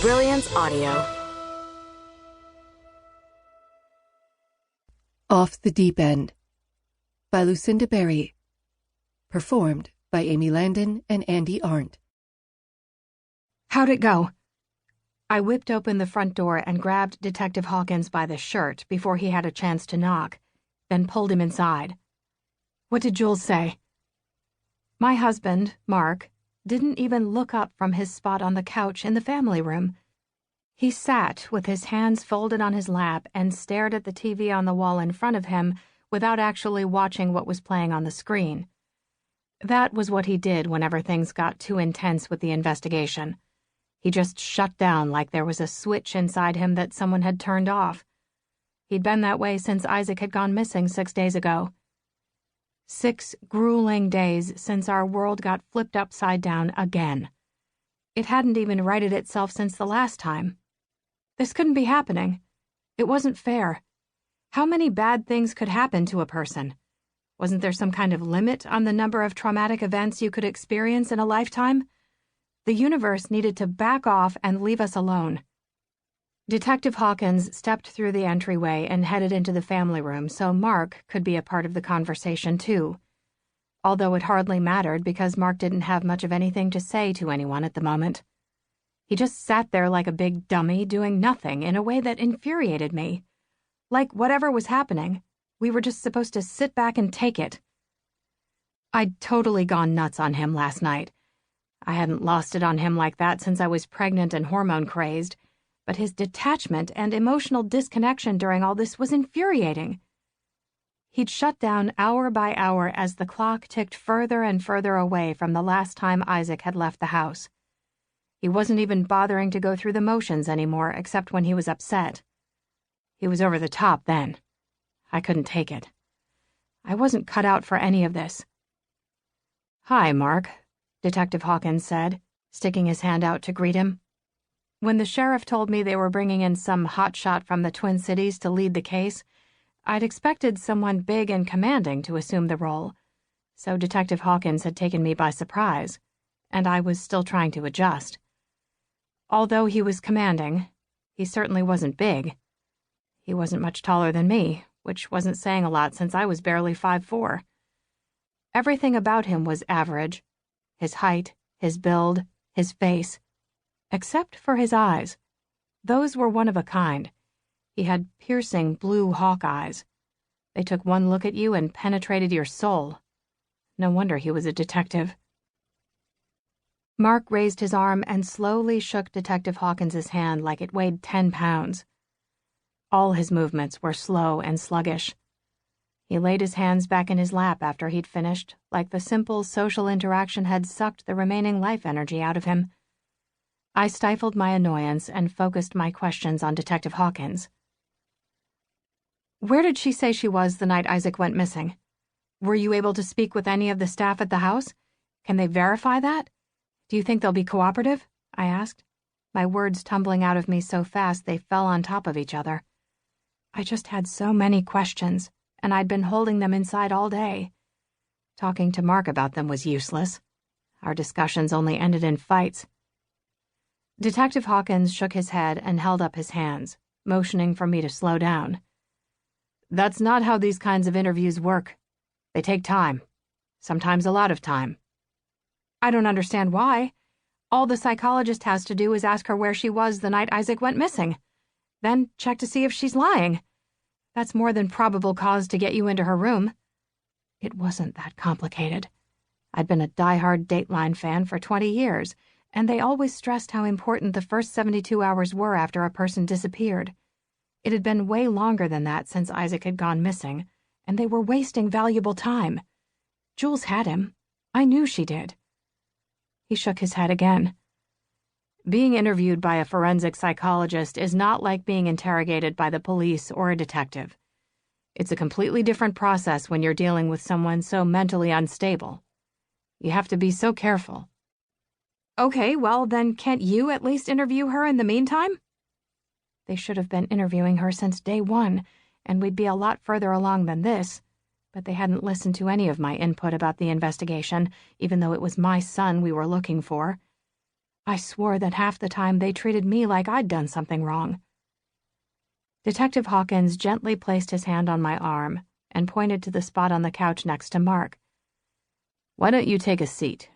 Brilliance Audio. Off the Deep End by Lucinda Berry. Performed by Amy Landon and Andy Arndt. How'd it go? I whipped open the front door and grabbed Detective Hawkins by the shirt before he had a chance to knock, then pulled him inside. What did Jules say? My husband, Mark, didn't even look up from his spot on the couch in the family room. He sat with his hands folded on his lap and stared at the TV on the wall in front of him without actually watching what was playing on the screen. That was what he did whenever things got too intense with the investigation. He just shut down like there was a switch inside him that someone had turned off. He'd been that way since Isaac had gone missing 6 days ago. 6 grueling days since our world got flipped upside down again. It hadn't even righted itself since the last time. This couldn't be happening. It wasn't fair. How many bad things could happen to a person? Wasn't there some kind of limit on the number of traumatic events you could experience in a lifetime? The universe needed to back off and leave us alone. Detective Hawkins stepped through the entryway and headed into the family room so Mark could be a part of the conversation too. Although it hardly mattered because Mark didn't have much of anything to say to anyone at the moment. He just sat there like a big dummy doing nothing in a way that infuriated me. Like whatever was happening, we were just supposed to sit back and take it. I'd totally gone nuts on him last night. I hadn't lost it on him like that since I was pregnant and hormone-crazed, but his detachment and emotional disconnection during all this was infuriating. He'd shut down hour by hour as the clock ticked further and further away from the last time Isaac had left the house. He wasn't even bothering to go through the motions anymore except when he was upset. He was over the top then. I couldn't take it. I wasn't cut out for any of this. "Hi, Mark," Detective Hawkins said, sticking his hand out to greet him. When the sheriff told me they were bringing in some hotshot from the Twin Cities to lead the case, I'd expected someone big and commanding to assume the role, so Detective Hawkins had taken me by surprise, and I was still trying to adjust. Although he was commanding, he certainly wasn't big. He wasn't much taller than me, which wasn't saying a lot since I was barely 5'4". Everything about him was average. His height, his build, his face. Except for his eyes. Those were one of a kind. He had piercing blue hawk eyes. They took one look at you and penetrated your soul. No wonder he was a detective. Mark raised his arm and slowly shook Detective Hawkins's hand like it weighed 10 pounds. All his movements were slow and sluggish. He laid his hands back in his lap after he'd finished, like the simple social interaction had sucked the remaining life energy out of him. I stifled my annoyance and focused my questions on Detective Hawkins. "Where did she say she was the night Isaac went missing? Were you able to speak with any of the staff at the house? Can they verify that? Do you think they'll be cooperative?" I asked, my words tumbling out of me so fast they fell on top of each other. I just had so many questions, and I'd been holding them inside all day. Talking to Mark about them was useless. Our discussions only ended in fights. Detective Hawkins shook his head and held up his hands, motioning for me to slow down. "That's not how these kinds of interviews work. They take time. Sometimes a lot of time." "I don't understand why. All the psychologist has to do is ask her where she was the night Isaac went missing. Then check to see if she's lying. That's more than probable cause to get you into her room." It wasn't that complicated. I'd been a die-hard Dateline fan for 20 years, and they always stressed how important the first 72 hours were after a person disappeared. It had been way longer than that since Isaac had gone missing, and they were wasting valuable time. Jules had him. I knew she did. He shook his head again. "Being interviewed by a forensic psychologist is not like being interrogated by the police or a detective. It's a completely different process when you're dealing with someone so mentally unstable. You have to be so careful." "Okay, well, then can't you at least interview her in the meantime?" They should have been interviewing her since day one, and we'd be a lot further along than this, but they hadn't listened to any of my input about the investigation, even though it was my son we were looking for. I swore that half the time they treated me like I'd done something wrong. Detective Hawkins gently placed his hand on my arm and pointed to the spot on the couch next to Mark. Why don't you take a seat?